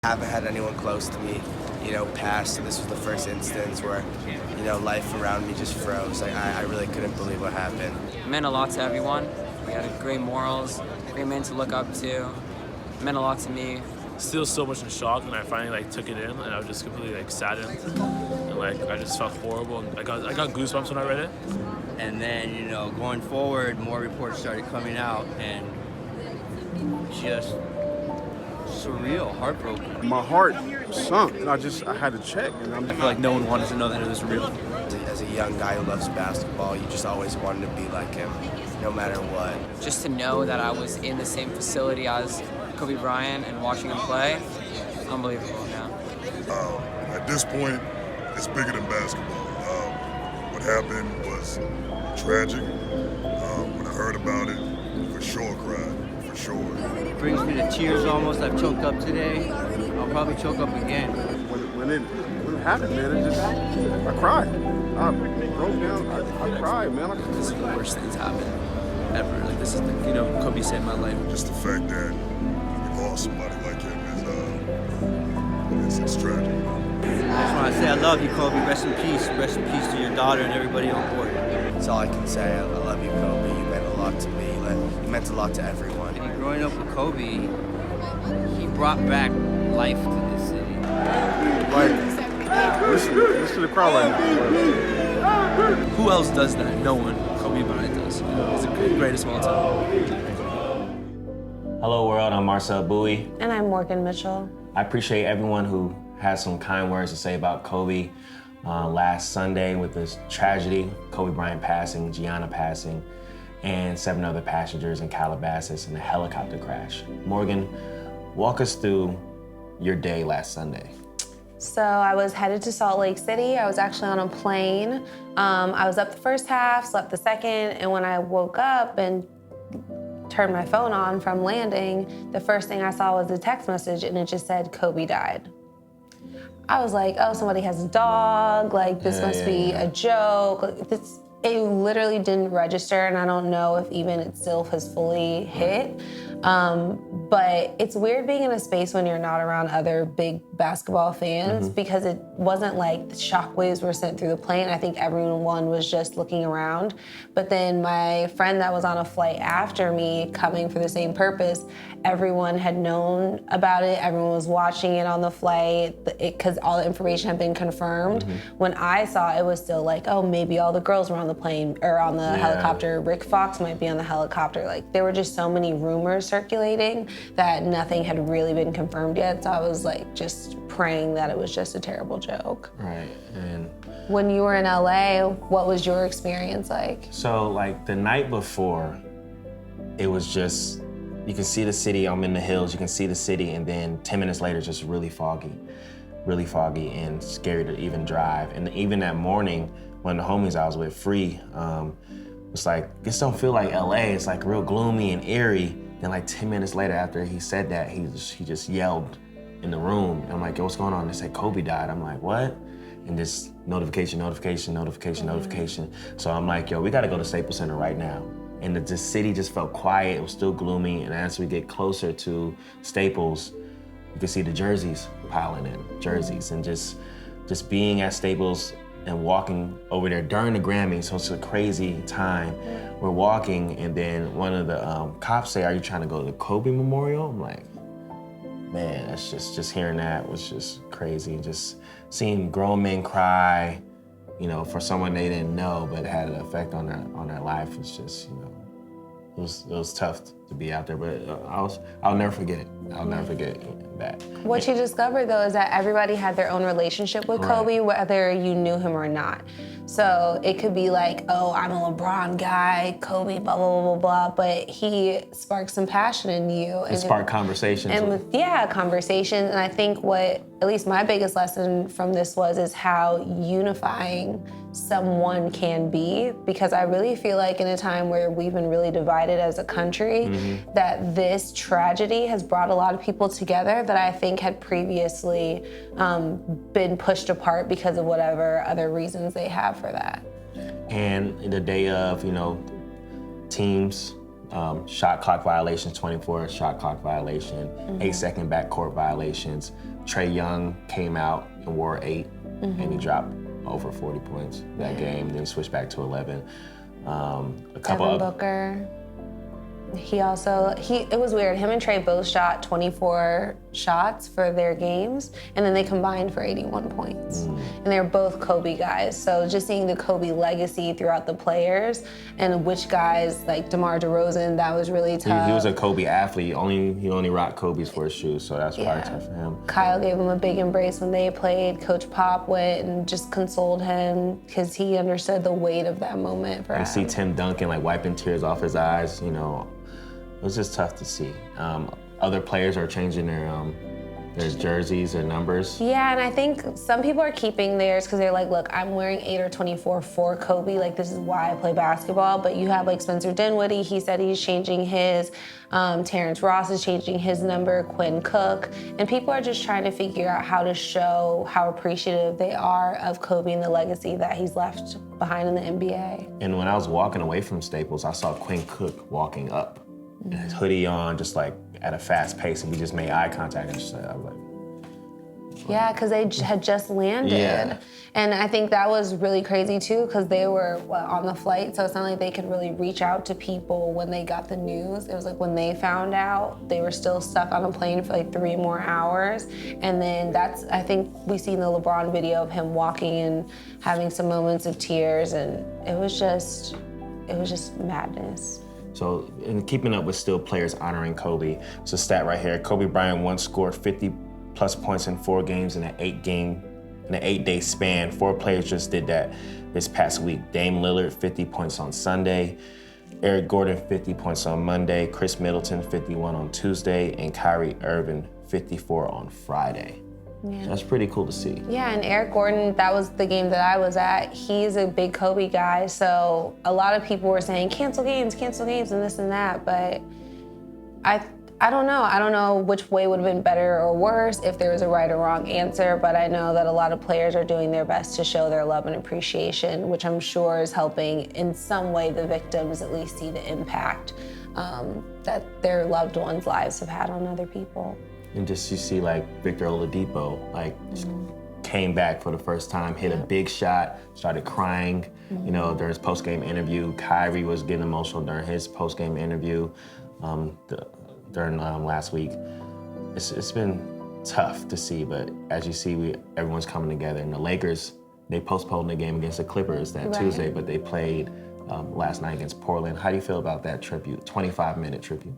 I haven't had anyone close to me, pass, so this was the first instance where, life around me just froze. Like, I really couldn't believe what happened. It meant a lot to everyone. We had great morals, great men to look up to. It meant a lot to me. Still so much in shock, and I finally took it in, and I was just completely saddened, and I just felt horrible. And I got goosebumps when I read it. And then going forward, more reports started coming out, and just surreal, heartbroken. My heart sunk, and I had to check. And I feel like no one wanted to know that it was real. As a young guy who loves basketball, you just always wanted to be like him, no matter what. Just to know that I was in the same facility as Kobe Bryant and watching him play, unbelievable now. At this point, it's bigger than basketball. What happened was tragic. When I heard about it, for sure cried, for sure. It brings me to tears almost. I've choked up today. I'll probably choke up again. When it happened, man, I cried. I broke down. I cried, man. This is the worst thing that's happened ever. Like, this is Kobe saved my life. Just the fact that we lost somebody like him it's tragic. I just want to say I love you, Kobe. Rest in peace. Rest in peace to your daughter and everybody on board. That's all I can say. I love you, Kobe. You meant a lot to me. You meant a lot to everyone. Growing up with Kobe, he brought back life to this city. Listen to the crowd right now. Who else does that? No one. Kobe Bryant does. He's the greatest of all time. Hello world, I'm Marcel Bouie. And I'm Morgann Mitchell. I appreciate everyone who has some kind words to say about Kobe. Last Sunday with this tragedy, Kobe Bryant passing, Gianna passing, and 7 other passengers in Calabasas in a helicopter crash. Morgann, walk us through your day last Sunday. So I was headed to Salt Lake City. I was actually on a plane. I was up the first half, slept the second, and when I woke up and turned my phone on from landing, the first thing I saw was a text message, and it just said, Kobe died. I was like, oh, somebody has a dog, this must be a joke. It literally didn't register, and I don't know if even it still has fully hit. But it's weird being in a space when you're not around other big basketball fans because it wasn't like the shockwaves were sent through the plane. I think everyone was just looking around. But then my friend that was on a flight after me coming for the same purpose, everyone had known about it. Everyone was watching it on the flight because all the information had been confirmed. When I saw it was still like, oh, maybe all the girls were on the plane or on the helicopter. Rick Fox might be on the helicopter. There were just so many rumors circulating that nothing had really been confirmed yet. So I was just praying that it was just a terrible joke. Right, and when you were in LA, what was your experience like? So the night before, it was just, you can see the city, I'm in the hills, you can see the city, and then 10 minutes later, just really foggy and scary to even drive. And even that morning, when the homies I was with, Free, it's this don't feel like LA, it's real gloomy and eerie. Then 10 minutes later after he said that, he just yelled in the room. And I'm like, yo, what's going on? They said Kobe died. I'm like, what? And this notification. So I'm like, yo, we gotta go to Staples Center right now. And the city just felt quiet, it was still gloomy. And as we get closer to Staples, you can see the jerseys piling in, and just being at Staples and walking over there during the Grammys, so it's a crazy time. We're walking, and then one of the cops say, are you trying to go to the Kobe Memorial? I'm like, man, that's just hearing that was just crazy. Just seeing grown men cry, for someone they didn't know, but had an effect on their life. It's just, it was tough to be out there, but I'll never forget it. I'll never forget that. What you discovered though is that everybody had their own relationship with Kobe, whether you knew him or not. So it could be oh, I'm a LeBron guy, Kobe, blah, blah, blah, blah, but he sparked some passion in you. It sparked conversations. And conversations. And I think what, at least my biggest lesson from this is how unifying someone can be, because I really feel like in a time where we've been really divided as a country, that this tragedy has brought a lot of people together that I think had previously been pushed apart because of whatever other reasons they have for that. And the day of, teams shot clock violations, 24 shot clock violation, 8-second backcourt violations. Trae Young came out and wore 8, and he dropped over 40 points that game. Then he switched back to 11. A couple Devin of Booker. It was weird. Him and Trey both shot 24 shots for their games, and then they combined for 81 points. And they're both Kobe guys. So just seeing the Kobe legacy throughout the players and which guys, like DeMar DeRozan, that was really tough. He was a Kobe athlete. He only rocked Kobe's for his shoes, so that's probably tough for him. Kyle gave him a big embrace when they played. Coach Pop went and just consoled him because he understood the weight of that moment for him. And see Tim Duncan like wiping tears off his eyes, you know. It was just tough to see. Other players are changing their jerseys, their numbers. Yeah, and I think some people are keeping theirs because they're like, look, I'm wearing 8 or 24 for Kobe. Like, this is why I play basketball. But you have like Spencer Dinwiddie. He said he's changing his. Terrence Ross is changing his number. Quinn Cook. And people are just trying to figure out how to show how appreciative they are of Kobe and the legacy that he's left behind in the NBA. And when I was walking away from Staples, I saw Quinn Cook walking up. His hoodie on, just like at a fast pace, and we just made eye contact. And I was like, yeah, because they had just landed. Yeah. And I think that was really crazy too, because they were on the flight, so it's not like they could really reach out to people when they got the news. It was like when they found out, they were still stuck on a plane for like 3 more hours. And then I think we seen the LeBron video of him walking and having some moments of tears, and it was just madness. So, in keeping up with still players honoring Kobe, it's a stat right here. Kobe Bryant once scored 50-plus points in 4 games in an 8-day span. 4 players just did that this past week. Dame Lillard, 50 points on Sunday. Eric Gordon, 50 points on Monday. Chris Middleton, 51 on Tuesday. And Kyrie Irving, 54 on Friday. Yeah. So that's pretty cool to see. Yeah, and Eric Gordon, that was the game that I was at. He's a big Kobe guy, so a lot of people were saying cancel games, and this and that, but I don't know. I don't know which way would have been better or worse, if there was a right or wrong answer, but I know that a lot of players are doing their best to show their love and appreciation, which I'm sure is helping in some way the victims at least see the impact that their loved ones' lives have had on other people. And just you see like Victor Oladipo, like came back for the first time, hit a big shot, started crying, you know, during his post-game interview. Kyrie was getting emotional during his post-game interview during last week. It's been tough to see, but as you see, everyone's coming together. And the Lakers, they postponed the game against the Clippers that Tuesday, but they played last night against Portland. How do you feel about that tribute, 25-minute tribute?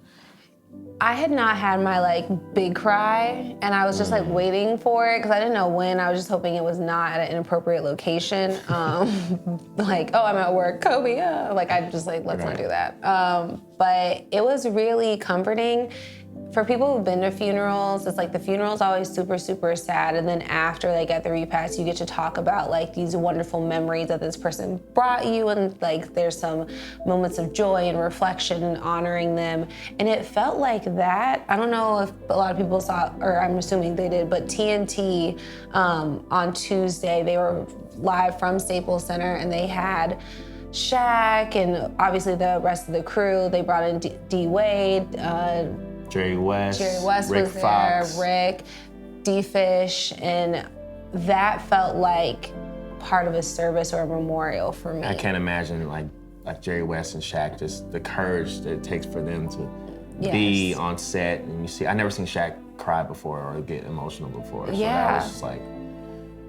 I had not had my big cry, and I was just waiting for it because I didn't know when. I was just hoping it was not at an inappropriate location. Like, oh, I'm at work, Kobe. I just let's not do that. But it was really comforting. For people who've been to funerals, it's like the funeral's always super, super sad. And then after, at the repast, you get to talk about these wonderful memories that this person brought you. And there's some moments of joy and reflection and honoring them. And it felt like that. I don't know if a lot of people saw, or I'm assuming they did, but TNT on Tuesday, they were live from Staples Center and they had Shaq and obviously the rest of the crew. They brought in D Wade, Jerry West Rick was Fox. there, Rick, D-Fish, and that felt like part of a service or a memorial for me. I can't imagine like Jerry West and Shaq, just the courage that it takes for them to be on set. And you see, I never seen Shaq cry before or get emotional before. So that was just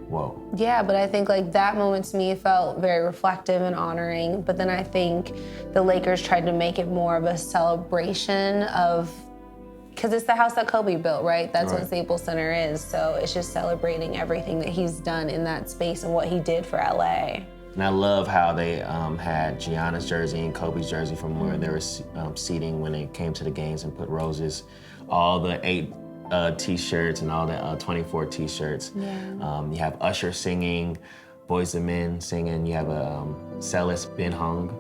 whoa. Yeah, but I think that moment to me felt very reflective and honoring. But then I think the Lakers tried to make it more of a celebration of, because it's the house that Kobe built, right? That's what Staples Center is. So it's just celebrating everything that he's done in that space and what he did for LA. And I love how they had Gianna's jersey and Kobe's jersey from where they were seating when they came to the games and put roses. All the 8 T-shirts and all the 24 T-shirts. Yeah. You have Usher singing, Boyz II Men singing. You have Celis Ben Hung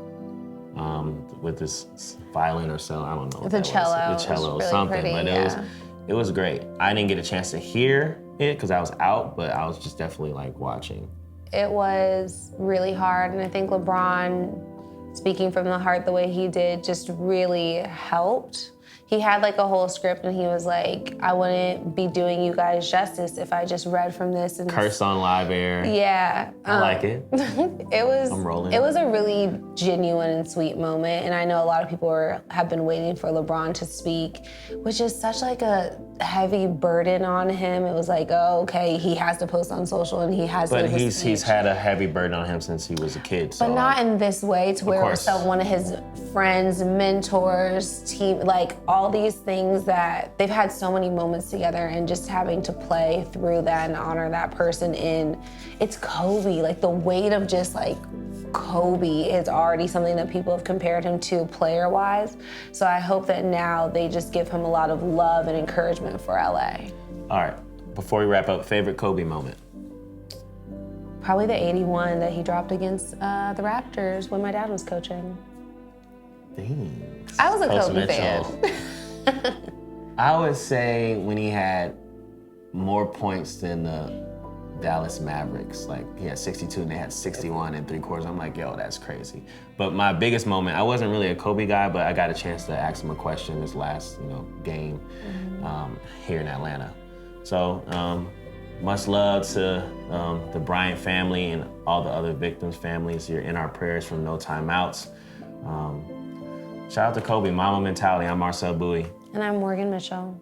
with this violin or cello. I don't know. The cello. The cello, really something. Pretty, but it was great. I didn't get a chance to hear it because I was out, but I was just definitely watching. It was really hard, and I think LeBron speaking from the heart the way he did just really helped. He had like a whole script and he was like, I wouldn't be doing you guys justice if I just read from this and Curse on live air. Yeah. I like it. I'm rolling. It was a really genuine and sweet moment, and I know a lot of people have been waiting for LeBron to speak, which is such like a heavy burden on him. It was like, oh, okay, he has to post on social and he has to. But he's had a heavy burden on him since he was a kid. So but not in this way, to where it was one of his friends, mentors, team, like all these things that they've had so many moments together, and just having to play through that and honor that person in, it's Kobe. Like the weight of just like Kobe is already something that people have compared him to player-wise. So I hope that now they just give him a lot of love and encouragement for LA. All right, before we wrap up, favorite Kobe moment? Probably the 81 that he dropped against the Raptors when my dad was coaching. Dang. I was a Kobe fan. I would say when he had more points than the Dallas Mavericks. Like he had 62 and they had 61 in 3/4. I'm like, yo, that's crazy. But my biggest moment, I wasn't really a Kobe guy, but I got a chance to ask him a question this last, game here in Atlanta. So much love to the Bryant family and all the other victims' families. You're in our prayers from No Timeouts. Shout out to Kobe, Mama Mentality. I'm Marcel Bouie. And I'm Morgann Mitchell.